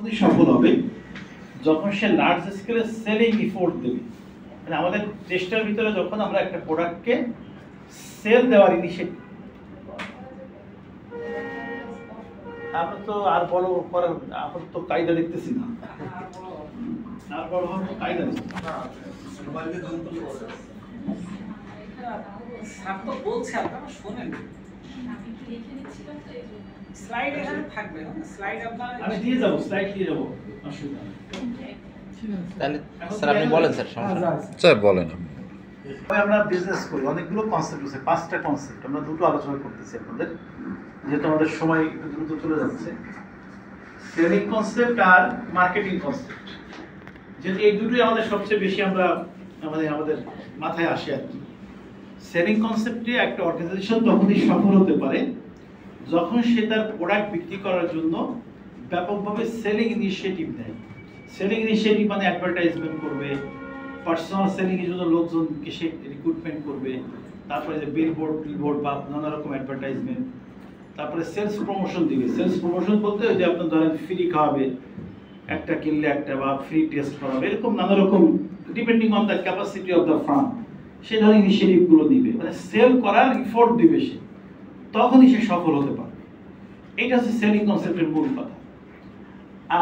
তখনই সফল হবে যখন সে লার্জ স্কেলে সেলিং এফোর্ট দেবে। মানে আমাদের চেষ্টার ভিতরে যখন আমরা একটা প্রোডাক্টকে সেল দেওয়ার ইনিশিয়েটিভ, আমরা তো আর বড় করার আমরা তো কায়দা দেখতেছি না, আর বড় হওয়ার কায়দা নেই। স্যার তো বলছে আপনারা শোনেন, স্লাইড এখানে থাকবে, স্লাইড আপনারা আমি দিয়ে যাবো, স্লাইড দিয়ে যাবো, অসুবিধা নেই। তাহলে স্যার আপনি বলেন স্যার, সমস্যা স্যার বলেন। আমরা বিজনেস করি, অনেকগুলো কনসেপ্ট আছে, 5টা কনসেপ্ট আমরা দুটো আলোচনা করতেছি আপনাদের, যেহেতু আমাদের সময় একটু দ্রুত চলে যাচ্ছে। সেলিং কনসেপ্ট আর মার্কেটিং কনসেপ্ট, যেহেতু এই দুটোই আমাদের সবচেয়ে বেশি আমরা আমাদের মাথায় আসে আর কি। সেলিং কনসেপ্টে একটা অর্গানাইজেশন তখনই সফল হতে পারে যখন সে তার প্রোডাক্ট বিক্রি করার জন্য ব্যাপকভাবে সেলিং ইনিশিয়েটিভ নেয়। সেলিং ইনিশিয়েটিভ মানে অ্যাডভার্টাইজমেন্ট করবে, পার্সোনাল সেলিং এর জন্য লোকজনকে সে রিক্রুটমেন্ট করবে, তারপরে যে বিলবোর্ড বা নানা রকম অ্যাডভার্টাইজমেন্ট, তারপরে সেলস প্রমোশন দিবে। সেলস প্রমোশন বলতে যে আপনার ধরেন ফ্রি খাওয়াবে, একটা কিনলে একটা, বা ফ্রি টেস্ট করাবে, এরকম নানা রকম depending on the capacity of the firm সে ধরনের ইনিশিয়েটিভগুলো দিবে, মানে সেল করার এফোর্ট দিবে সে, তখনই সে সফল হতে পারবে। এটা হচ্ছে সেলিং কনসেপ্টের মূল কথা।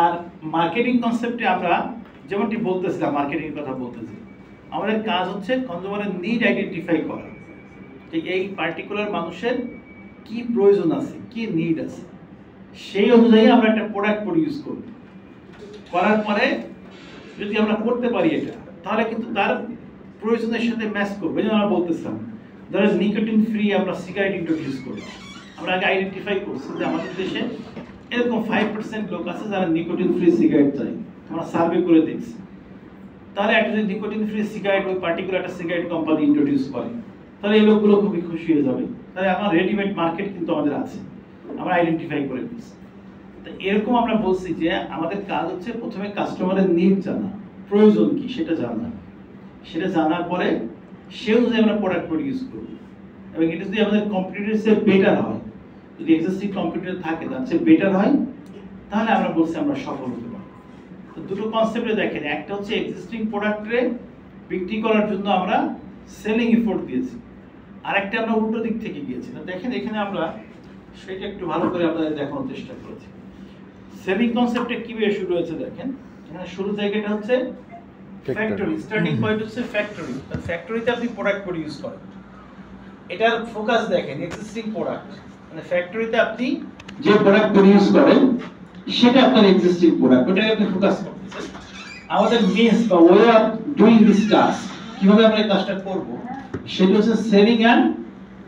আর মার্কেটিং কনসেপ্টে আমরা যেমনটি বলতেছিলাম, মার্কেটিং কথা বলতেছি, আমাদের কাজ হচ্ছে কনজিউমারের নিড আইডেন্টিফাই করা, যে এই পার্টিকুলার মানুষের কি প্রয়োজন আছে, কি নিড আছে, সেই অনুযায়ী আমরা একটা প্রোডাক্ট প্রডিউস করব। করার পরে যদি আমরা করতে পারি এটা, তাহলে কিন্তু তার প্রয়োজনের সাথে ম্যাচ করবে। যেমন আমরা বলতেছিলাম, ধরেন নিকোটিন ফ্রি আমরা সিগারেট ইন্ট্রোডিউস করলাম, আমরা আগে আইডেন্টিফাই করছি যে আমাদের দেশে এরকম 5% লোক আছে যারা নিকোটিন ফ্রি সিগারেট চাই, আমরা সার্ভে করে দেখছি। তাহলে একটা যদি নিকোটিন ফ্রি সিগারেট ওই পার্টিকুলার একটা সিগারেট কোম্পানি ইন্ট্রোডিউস করে, তাহলে এই লোকগুলো খুবই খুশি হয়ে যাবে। তাহলে আমার রেডিমেড মার্কেট কিন্তু আমাদের আছে, আমরা আইডেন্টিফাই করে দিচ্ছি। তো এরকম আমরা বলছি যে আমাদের কাজ হচ্ছে প্রথমে কাস্টমারের নিড জানা, প্রয়োজন কি সেটা জানা, সেটা জানার পরে সে অনুযায়ী আমরা প্রোডাক্ট প্রডিউস করব। এবং এটা যদি আমাদের কম্পিটিটরের চেয়ে বেটার হয়, যদি এক্সিস্টিং কম্পিটিটর থাকে তার চেয়ে বেটার হয়, তাহলে আমরা বলছি আমরা সফল হতে পারবো। তো দুটো কনসেপ্টে দেখেন, একটা হচ্ছে এক্সিস্টিং প্রোডাক্টে বিক্রি করার জন্য আমরা সেলিং এফোর্ট দিয়েছি, আরেকটা আমরা উল্টো দিক থেকে গিয়েছি। না দেখেন এখানে আমরা সেটা একটু ভালো করে আপনাদের দেখানোর চেষ্টা করেছি। সেলিং কনসেপ্টে কিভাবে শুরু হয়েছে দেখেন, এখানে শুরু জায়গাটা হচ্ছে ফ্যাক্টরি, স্টার্টিং পয়েন্ট হচ্ছে ফ্যাক্টরি। ফ্যাক্টরিতে আপনি প্রোডাক্ট প্রডিউস করেন, এটার ফোকাস দেখেন এক্সিস্টিং প্রোডাক্ট, মানে ফ্যাক্টরিতে আপনি যে প্রোডাক্ট প্রডিউস করেন সেটা আপনার এক্সিস্টিং প্রোডাক্ট, ওটাকে আপনি ফোকাস করতেছেন। আমাদের মিনস বা way of doing this task, কিভাবে আমরা এই কাজটা করব, সেটা হচ্ছে সেলিং এন্ড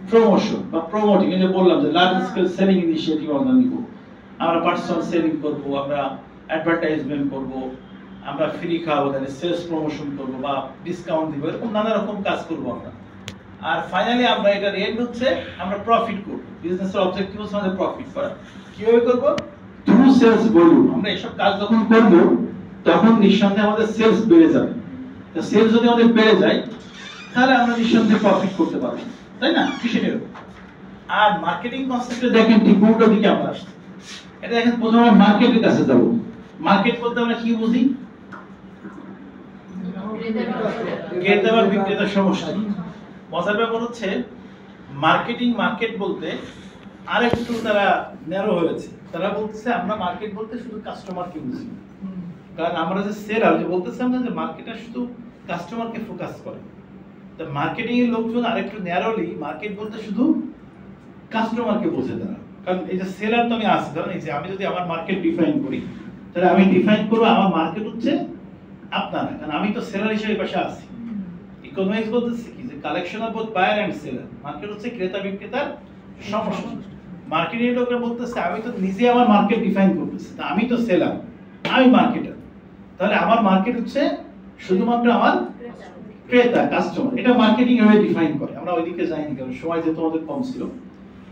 প্রমোশন বা প্রমোটিং। এই যে বললাম যে লার্জ স্কেল সেলিং ইনিশিয়েটিভ আমরা নিব, আমরা পার্সোনাল সেলিং করব, আমরা অ্যাডভার্টাইজমেন্ট করব, আমরা ফ্রি খাওয়াবো, তাহলে সেলস প্রমোশন করব বা ডিসকাউন্ট দিব, এরকম নানা রকম কাজ করব আমরা। আর ফাইনালি আমরা এটার এন্ড হচ্ছে আমরা প্রফিট করব। বিজনেসের অবজেক্টিভ হচ্ছে আমাদের প্রফিট করা। কিভাবে করব? Through sales volume. আমরা এসব কাজ যখন করব তখন নিঃসন্দেহে আমাদের সেলস বেড়ে যাবে। তো সেলস যদি আমাদের বেড়ে যায় তাহলে আমরা নিঃসন্দেহে প্রফিট করতে পারবো, তাই না? কিসের? আর মার্কেটিং কনসেপ্টে দেখেন ঠিক উল্টো দিকে আমরা আসছি। এটা দেখেন প্রথমে আমরা মার্কেটের কাছে যাব। মার্কেট বলতে আমরা কি বুঝি? ক্রেতা বা বিক্রেতার সমষ্টি। মজার ব্যাপার হচ্ছে মার্কেট বলতে আরেকটু তারা ন্যারো হয়েছে। তারা বলছে আমরা মার্কেট বলতে শুধু কাস্টমারকে বুঝি, কারণ আমরা যে সেলার যে বলতেছিলাম না যে মার্কেটার শুধু কাস্টমারকে ফোকাস করে। তো মার্কেটিং এর লোকজন আরেকটু ন্যারোলি মার্কেট বলতে শুধু কাস্টমারকে বোঝে তারা। কারণ এই যে সেলার তো আমি আসি, ধরেন এই যে আমি যদি আমার মার্কেট ডিফাইন করি, তাহলে আমি ডিফাইন করবো আমার মার্কেট হচ্ছে আপনারা, কারণ আমি তো সেলার হিসেবে পাশে আসি। ইকোনমিক্স বলতেছে কি যে collection of both buyer and seller. Market হচ্ছে ক্রেতা বিক্রেতার সমষ্টি। মার্কেটিং লোকরা বলতেছে আমি তো নিজে আমার মার্কেট ডিফাইন করতেছি, তা আমি তো সেলার, আমি মার্কেটার, তাহলে আমার মার্কেট হচ্ছে শুধুমাত্র আমার ক্রেতা, কাস্টমার। এটা মার্কেটিং এভাবে ডিফাইন করে। আমরা ওইদিকে যাইনি কারণ সময় যেহেতু আমাদের কম ছিল।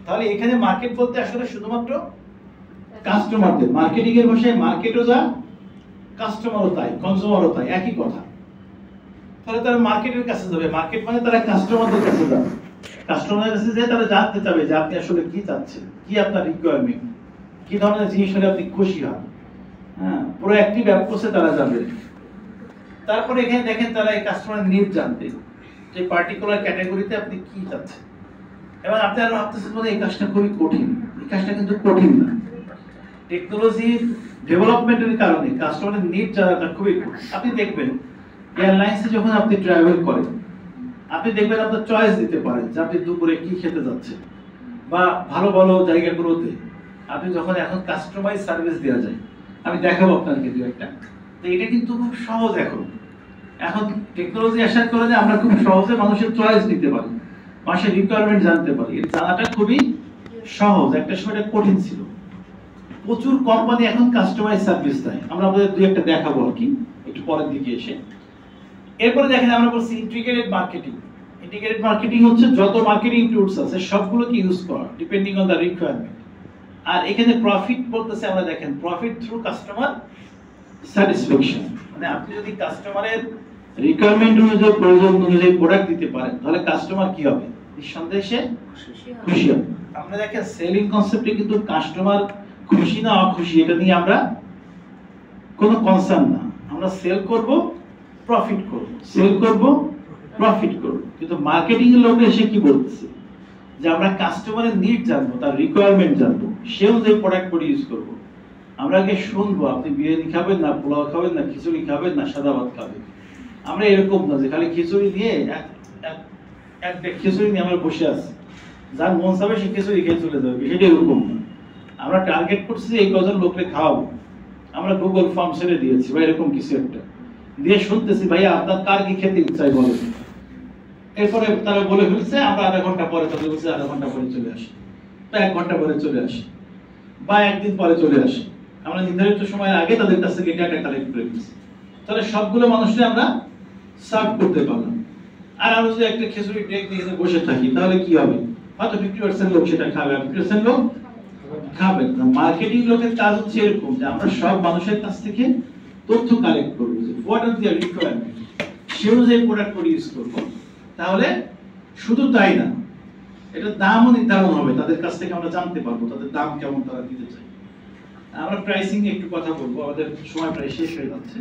তাহলে এখানে মার্কেট বলতে আসলে শুধুমাত্র কাস্টমারদের। মার্কেটিং এর ভাষায় মার্কেটও যা, কাস্টমারও তাই, কনজিউমারও তাই, একই কথা। তাহলে তারা মার্কেটের কাছে যাবে, মার্কেট মানে তারা কাস্টমারদের কাছে যাবে। কাস্টমারের কাছে যেয়ে তারা জানতে চাবে যে আপনি আসলে কি চাচ্ছেন, কি আপনার রিকোয়ারমেন্ট, কি ধরনের জিনিস হলে আপনি খুশি হন। হ্যাঁ, প্রোঅ্যাক্টিভ অ্যাপ্রোচে তারা যাবে। তারপরে এখানে দেখেন তারা এই কাস্টমার নিড জানতে, যে পার্টিকুলার ক্যাটাগরিতে আপনি কি চাচ্ছেন। এবং আপনি আরো ভাবতেছেন বলে এই কাজটা খুবই কঠিন, এই কাজটা কিন্তু কঠিন না। টেকনোলজি ডেভেলপমেন্টের কারণে কাস্টমারের নিড জানাটা খুবই কঠিন। আপনি দেখবেন এয়ারলাইন্সে যখন আপনি ট্রাভেল করেন, আপনি দেখবেন আপনার চয়েস দিতে পারেন যে আপনি দুপুরে কি খেতে যাচ্ছেন, বা ভালো ভালো জায়গাগুলোতে আপনি যখন এখন কাস্টমাইজ সার্ভিস দেওয়া যায়। আমি দেখাবো আপনাকে দু একটা। তো এটা কিন্তু খুব সহজ এখন। এখন টেকনোলজি আসার কারণে আমরা খুব সহজে মানুষের চয়েস দিতে পারি, মানুষের রিকোয়ারমেন্ট জানতে পারি। এটা জানাটা খুবই সহজ, একটা সময় এটা কঠিন ছিল। প্রচুর কোম্পানি এখন কাস্টমাইজ সার্ভিস দেয়, আমরা আপনাদের দুই একটা দেখাবো আর কি একটু পরের দিকে এসে। এরপরে দেখেন আমরা বলছি ইন্টিগ্রেটেড মার্কেটিং। ইন্টিগ্রেটেড মার্কেটিং হচ্ছে যত মার্কেটিং টুলস আছে সবগুলোকে ইউজ করা ডিপেন্ডিং অন দ্য রিকোয়ারমেন্ট। আর এখানে প্রফিট বলতেছে, আমরা দেখেন প্রফিট থ্রু কাস্টমার স্যাটিসফ্যাকশন। মানে আপনি যদি কাস্টমারের রিকোয়ারমেন্ট অনুযায়ী, প্রয়োজন অনুযায়ী প্রোডাক্ট দিতে পারেন, তাহলে কাস্টমার কি হবে? নিঃসন্দেহে সে খুশি হবে। আমরা দেখেন সেলিং কনসেপ্টে কিন্তু কাস্টমার খুশি না অখুশি এটা নিয়ে আমরা কোনো কনসার্ন না। আমরা সেল করব, প্রফিট করব, সেল করব, প্রফিট করব। কিন্তু মার্কেটিং এর লোক এসে কি বলতেছে যে আমরা কাস্টমারের নিড জানবো, তার রিকোয়ারমেন্ট জানবো, সে অনুযায়ী প্রোডাক্ট ইউজ করব। আমরা আগে শুনবো আপনি বিরিয়ানি খাবেন না, পোলাও খাবেন না, খিচুড়ি খাবেন না, সাদা ভাত খাবেন। আমরা এরকম না যে খালি খিচুড়ি নিয়ে একটা খিচুড়ি নিয়ে আমরা বসে আছি, যার মন চাবে সে খিচুড়ি খেয়ে চলে যাবে, সেটা এরকম না। আমরা টার্গেট করছি যে এই কজন লোককে খাওয়াবো। আমরা গুগল ফর্ম ছেড়ে দিয়েছি বা এরকম কিছু একটা দিয়ে শুনতেছি ভাইয়া আপনার কার কি খেতে ইচ্ছায় বলেন। এরপরে তারা বলে ফেলছে, আমরা আধা ঘন্টা পরে তাদের বলছি আধা ঘন্টা পরে চলে আসি, বা 1 ঘন্টা পরে চলে আসি, বা একদিন পরে চলে আসি। আমরা নির্ধারিত সময়ের আগে তাদের কাছ থেকে ডেটা কালেক্ট করে দিচ্ছি। তাহলে সবগুলো মানুষকে আমরা সার্ভ করতে পারলাম। আর আমরা যদি একটা খিচুড়ি ট্রেক নিয়ে বসে থাকি তাহলে কি হবে? হয়তো 50% লোক সেটা খাবে, আর 50% লোক খাবে না। মার্কেটিং লোকের কাজ হচ্ছে এরকম যে আমরা সব মানুষের কাছ থেকে তথ্য কালেক্ট করব যে হোয়াট আর দেয়ার রিকোয়ারমেন্ট, সে অনুযায়ী প্রোডাক্ট ইউজ করব। তাহলে শুধু তাই না, এটা দামও নির্ধারণ হবে, তাদের কাছ থেকে আমরা জানতে পারবো তাদের দাম কেমন তারা দিতে চায়। আমরা প্রাইসিং নিয়ে একটু কথা বলবো, আমাদের সময় প্রায় শেষ হয়ে যাচ্ছে।